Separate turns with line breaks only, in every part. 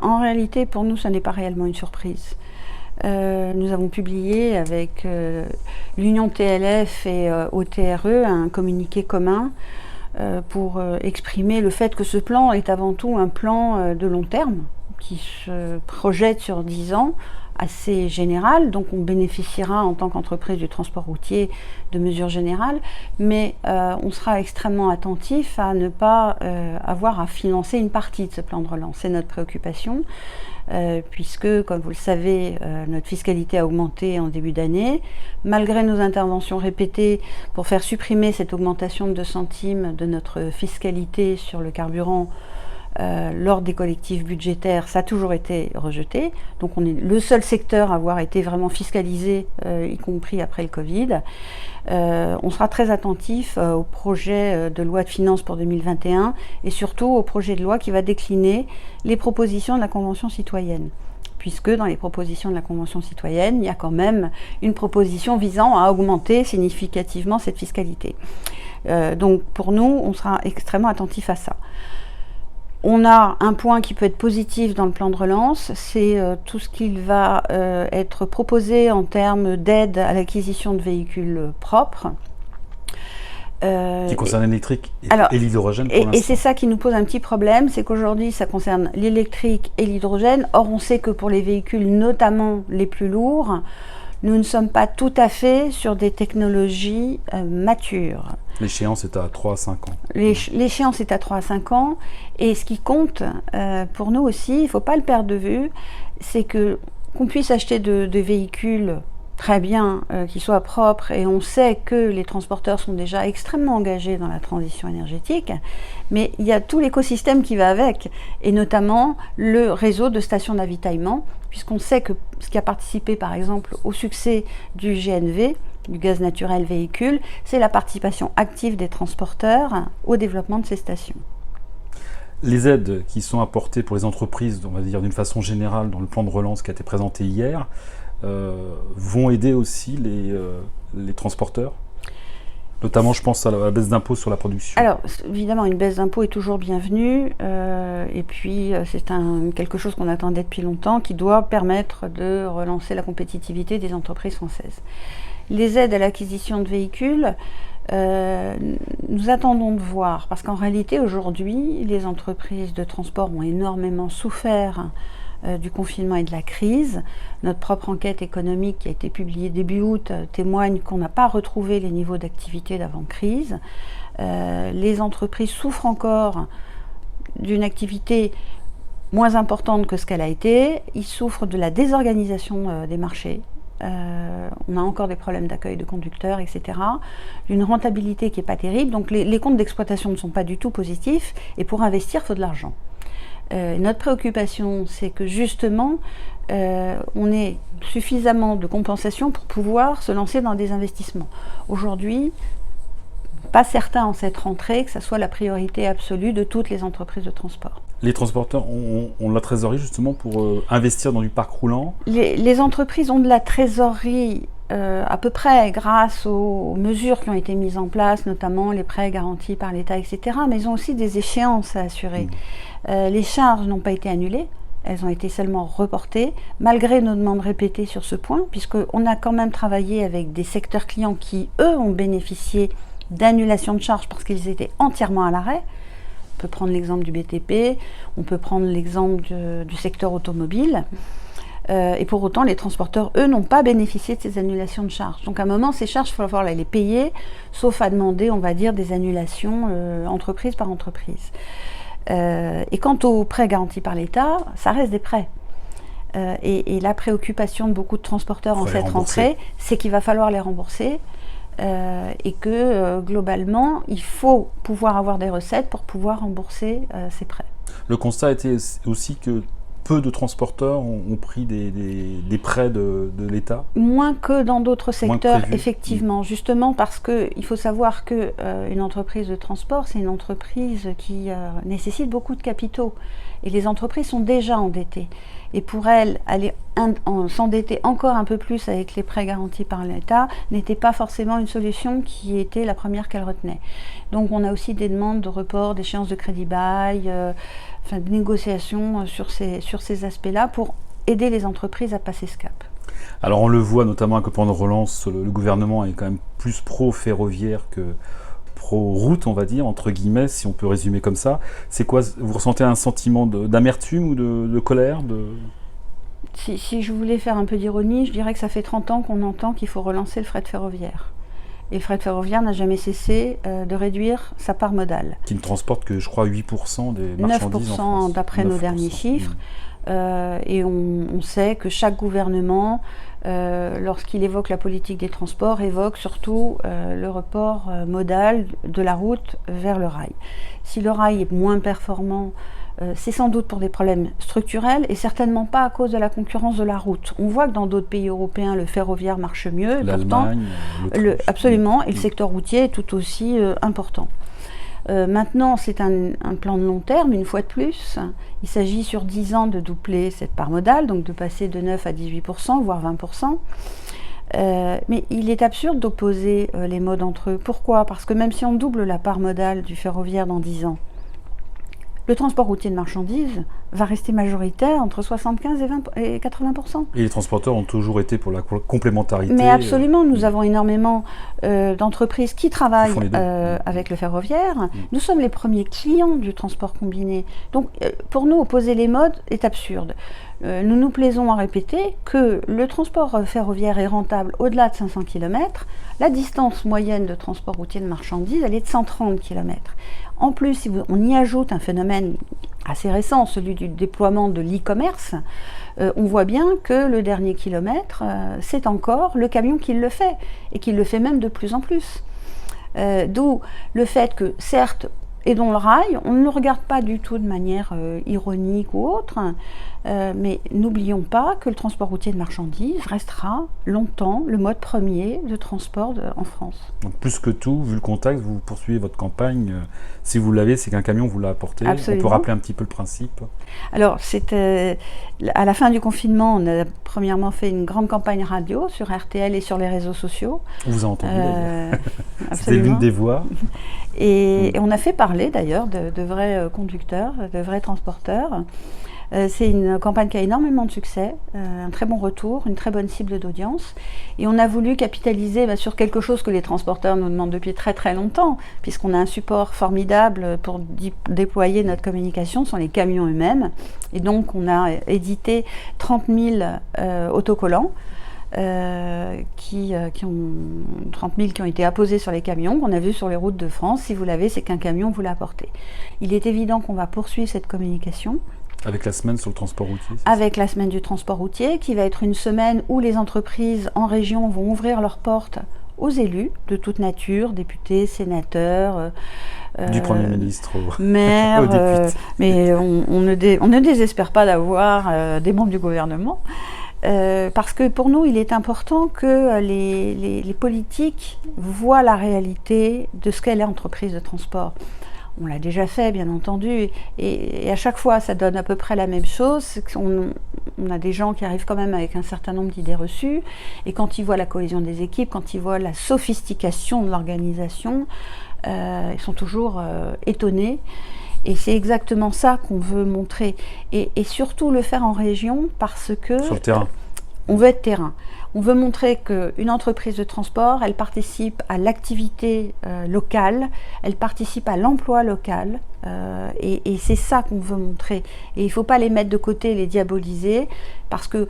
En réalité, pour nous, ça n'est pas réellement une surprise. Nous avons publié avec l'Union TLF et OTRE un communiqué commun pour exprimer le fait que ce plan est avant tout un plan de long terme qui se projette sur 10 ans, assez général, donc on bénéficiera en tant qu'entreprise du transport routier de mesures générales, mais on sera extrêmement attentif à ne pas avoir à financer une partie de ce plan de relance. C'est notre préoccupation, puisque, comme vous le savez, notre fiscalité a augmenté en début d'année. Malgré nos interventions répétées pour faire supprimer cette augmentation de 2 centimes de notre fiscalité sur le carburant, lors des collectifs budgétaires, ça a toujours été rejeté. Donc on est le seul secteur à avoir été vraiment fiscalisé, y compris après le Covid. On sera très attentif au projet de loi de finances pour 2021 et surtout au projet de loi qui va décliner les propositions de la Convention citoyenne. Puisque dans les propositions de la Convention citoyenne, il y a quand même une proposition visant à augmenter significativement cette fiscalité. Donc pour nous, on sera extrêmement attentif à ça. On a un point qui peut être positif dans le plan de relance, c'est tout ce qui va être proposé en termes d'aide à l'acquisition de véhicules propres.
Qui concerne l'électrique et l'hydrogène pour l'instant.
Et c'est ça qui nous pose un petit problème, c'est qu'aujourd'hui ça concerne l'électrique et l'hydrogène. Or on sait que pour les véhicules, notamment les plus lourds, nous ne sommes pas tout à fait sur des technologies matures.
L'échéance est à 3 à 5 ans.
L'échéance est à 3 à 5 ans. Et ce qui compte pour nous aussi, il ne faut pas le perdre de vue, c'est qu'on puisse acheter de véhicules très bien, qui soient propres. Et on sait que les transporteurs sont déjà extrêmement engagés dans la transition énergétique. Mais il y a tout l'écosystème qui va avec. Et notamment le réseau de stations d'avitaillement. Puisqu'on sait que ce qui a participé par exemple au succès du GNV, du gaz naturel véhicule, c'est la participation active des transporteurs au développement de ces stations.
Les aides qui sont apportées pour les entreprises, on va dire d'une façon générale dans le plan de relance qui a été présenté hier, vont aider aussi les transporteurs. Notamment, je pense à la baisse d'impôt sur la production.
Alors, évidemment, une baisse d'impôt est toujours bienvenue. Et puis, c'est quelque chose qu'on attendait depuis longtemps, qui doit permettre de relancer la compétitivité des entreprises françaises. Les aides à l'acquisition de véhicules, nous attendons de voir, parce qu'en réalité, aujourd'hui, les entreprises de transport ont énormément souffert du confinement et de la crise. Notre propre enquête économique qui a été publiée début août témoigne qu'on n'a pas retrouvé les niveaux d'activité d'avant-crise. Les entreprises souffrent encore d'une activité moins importante que ce qu'elle a été. Ils souffrent de la désorganisation des marchés. On a encore des problèmes d'accueil de conducteurs, etc. Une rentabilité qui n'est pas terrible. Donc les comptes d'exploitation ne sont pas du tout positifs. Et pour investir, il faut de l'argent. Notre préoccupation, c'est que justement, on ait suffisamment de compensation pour pouvoir se lancer dans des investissements. Aujourd'hui, pas certain en cette rentrée que ça soit la priorité absolue de toutes les entreprises de transport.
Les transporteurs ont la trésorerie justement pour investir dans du parc roulant.
Les entreprises ont de la trésorerie à peu près grâce aux mesures qui ont été mises en place, notamment les prêts garantis par l'État, etc. Mais ils ont aussi des échéances à assurer. Les charges n'ont pas été annulées, elles ont été seulement reportées, malgré nos demandes répétées sur ce point, puisqu'on a quand même travaillé avec des secteurs clients qui, eux, ont bénéficié d'annulation de charges parce qu'ils étaient entièrement à l'arrêt. On peut prendre l'exemple du BTP, on peut prendre l'exemple du secteur automobile. Et pour autant, les transporteurs, eux, n'ont pas bénéficié de ces annulations de charges. Donc à un moment, ces charges, il va falloir les payer, sauf à demander, on va dire, des annulations entreprise par entreprise. Et quant aux prêts garantis par l'État, ça reste des prêts. Et la préoccupation de beaucoup de transporteurs en cette rentrée, c'est qu'il va falloir les rembourser. Et que globalement, il faut pouvoir avoir des recettes pour pouvoir rembourser ces prêts.
Le constat a été aussi que peu de transporteurs ont pris des prêts de l'État.
Moins que dans d'autres secteurs, effectivement. Justement parce qu'il faut savoir qu'une entreprise de transport, c'est une entreprise qui nécessite beaucoup de capitaux. Et les entreprises sont déjà endettées. Et pour elles, aller s'endetter encore un peu plus avec les prêts garantis par l'État n'était pas forcément une solution qui était la première qu'elles retenaient. Donc on a aussi des demandes de report d'échéance de crédit bail. de négociations sur ces aspects-là pour aider les entreprises à passer ce cap.
Alors on le voit notamment avec le plan de relance, le gouvernement est quand même plus pro-ferroviaire que pro-route, on va dire, entre guillemets, si on peut résumer comme ça. C'est quoi, vous ressentez un sentiment d'amertume ou de colère
Si je voulais faire un peu d'ironie, je dirais que ça fait 30 ans qu'on entend qu'il faut relancer le fret ferroviaire. Et le fret ferroviaire n'a jamais cessé de réduire sa part modale.
Qui ne transporte que, je crois, 8% des marchandises
9%
en France.
d'après nos derniers chiffres. Et on sait que chaque gouvernement, lorsqu'il évoque la politique des transports, évoque surtout le report modal de la route vers le rail. Si le rail est moins performant, c'est sans doute pour des problèmes structurels et certainement pas à cause de la concurrence de la route. On voit que dans d'autres pays européens, le ferroviaire marche mieux.
L'Allemagne,
absolument, et le secteur routier est tout aussi important. Maintenant, c'est un plan de long terme, une fois de plus. Il s'agit sur 10 ans de doubler cette part modale, donc de passer de 9 à 18%, voire 20%. Mais il est absurde d'opposer les modes entre eux. Pourquoi ? Parce que même si on double la part modale du ferroviaire dans 10 ans, le transport routier de marchandises va rester majoritaire entre 75 et 80%.
Et les transporteurs ont toujours été pour la complémentarité.
Mais absolument, nous avons énormément d'entreprises qui travaillent avec le ferroviaire. Nous sommes les premiers clients du transport combiné. Donc pour nous, opposer les modes est absurde. Nous nous plaisons à répéter que le transport ferroviaire est rentable au-delà de 500 km. La distance moyenne de transport routier de marchandises, elle est de 130 km. En plus, si on y ajoute un phénomène assez récent, celui du déploiement de l'e-commerce, on voit bien que le dernier kilomètre, c'est encore le camion qui le fait, et qui le fait même de plus en plus. D'où le fait que, certes, aidons le rail, on ne le regarde pas du tout de manière ironique ou autre, mais n'oublions pas que le transport routier de marchandises restera longtemps le mode premier de transport en France.
Donc plus que tout, vu le contexte, vous poursuivez votre campagne. Si vous l'avez, c'est qu'un camion vous l'a apporté.
Absolument.
On peut rappeler un petit peu le principe.
Alors, à la fin du confinement, on a premièrement fait une grande campagne radio sur RTL et sur les réseaux sociaux.
On vous a entendu d'ailleurs. C'était l'une des voix.
Et on a fait parler d'ailleurs de vrais conducteurs, de vrais transporteurs. C'est une campagne qui a énormément de succès, un très bon retour, une très bonne cible d'audience. Et on a voulu capitaliser sur quelque chose que les transporteurs nous demandent depuis très très longtemps, puisqu'on a un support formidable pour déployer notre communication, ce sont les camions eux-mêmes. Et donc on a édité 30 000 autocollants. 30 000 qui ont été apposés sur les camions, qu'on a vus sur les routes de France. Si vous l'avez, c'est qu'un camion vous l'a apporté. Il est évident qu'on va poursuivre cette communication.
Avec la semaine sur le transport routier.
Avec la semaine du transport routier, qui va être une semaine où les entreprises en région vont ouvrir leurs portes aux élus de toute nature, députés, sénateurs,
du Premier ministre
maires,
aux députés.
Mais on ne désespère pas d'avoir des membres du gouvernement. Parce que pour nous, il est important que les politiques voient la réalité de ce qu'est l'entreprise de transport. On l'a déjà fait, bien entendu, et à chaque fois, ça donne à peu près la même chose. On a des gens qui arrivent quand même avec un certain nombre d'idées reçues, et quand ils voient la cohésion des équipes, quand ils voient la sophistication de l'organisation, ils sont toujours étonnés. Et c'est exactement ça qu'on veut montrer. Et surtout le faire en région parce que...
Sur le terrain.
On veut être terrain. On veut montrer qu'une entreprise de transport, elle participe à l'activité locale, elle participe à l'emploi local. Et c'est ça qu'on veut montrer. Et il ne faut pas les mettre de côté, les diaboliser. Parce que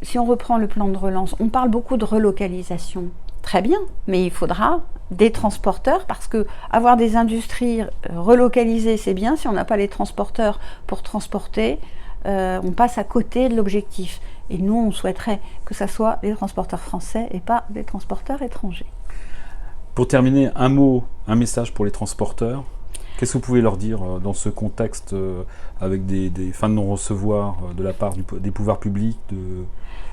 si on reprend le plan de relance, on parle beaucoup de relocalisation. Très bien, mais il faudra des transporteurs parce que avoir des industries relocalisées, c'est bien. Si on n'a pas les transporteurs pour transporter, on passe à côté de l'objectif. Et nous, on souhaiterait que ce soit des transporteurs français et pas des transporteurs étrangers.
Pour terminer, un mot, un message pour les transporteurs. Qu'est-ce que vous pouvez leur dire dans ce contexte avec des fins de non-recevoir de la part des pouvoirs publics,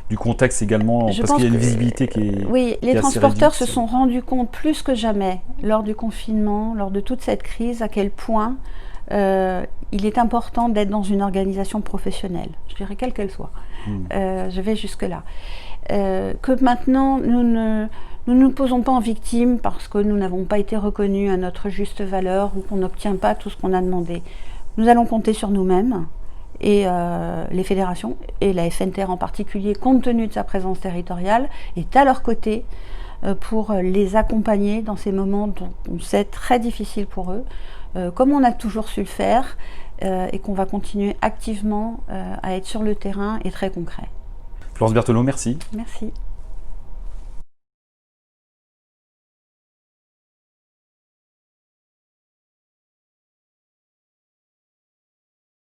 du contexte également, parce qu'il y a une visibilité qui est...
Oui, les transporteurs se sont rendus compte plus que jamais, lors du confinement, lors de toute cette crise, à quel point il est important d'être dans une organisation professionnelle, je dirais quelle qu'elle soit. Je vais jusque-là. Que maintenant, nous ne nous posons pas en victime parce que nous n'avons pas été reconnus à notre juste valeur ou qu'on n'obtient pas tout ce qu'on a demandé. Nous allons compter sur nous-mêmes et les fédérations, et la FNTR en particulier, compte tenu de sa présence territoriale, est à leur côté pour les accompagner dans ces moments dont on sait très difficiles pour eux, comme on a toujours su le faire, et qu'on va continuer activement à être sur le terrain et très concret.
Florence Berthelot, merci.
Merci.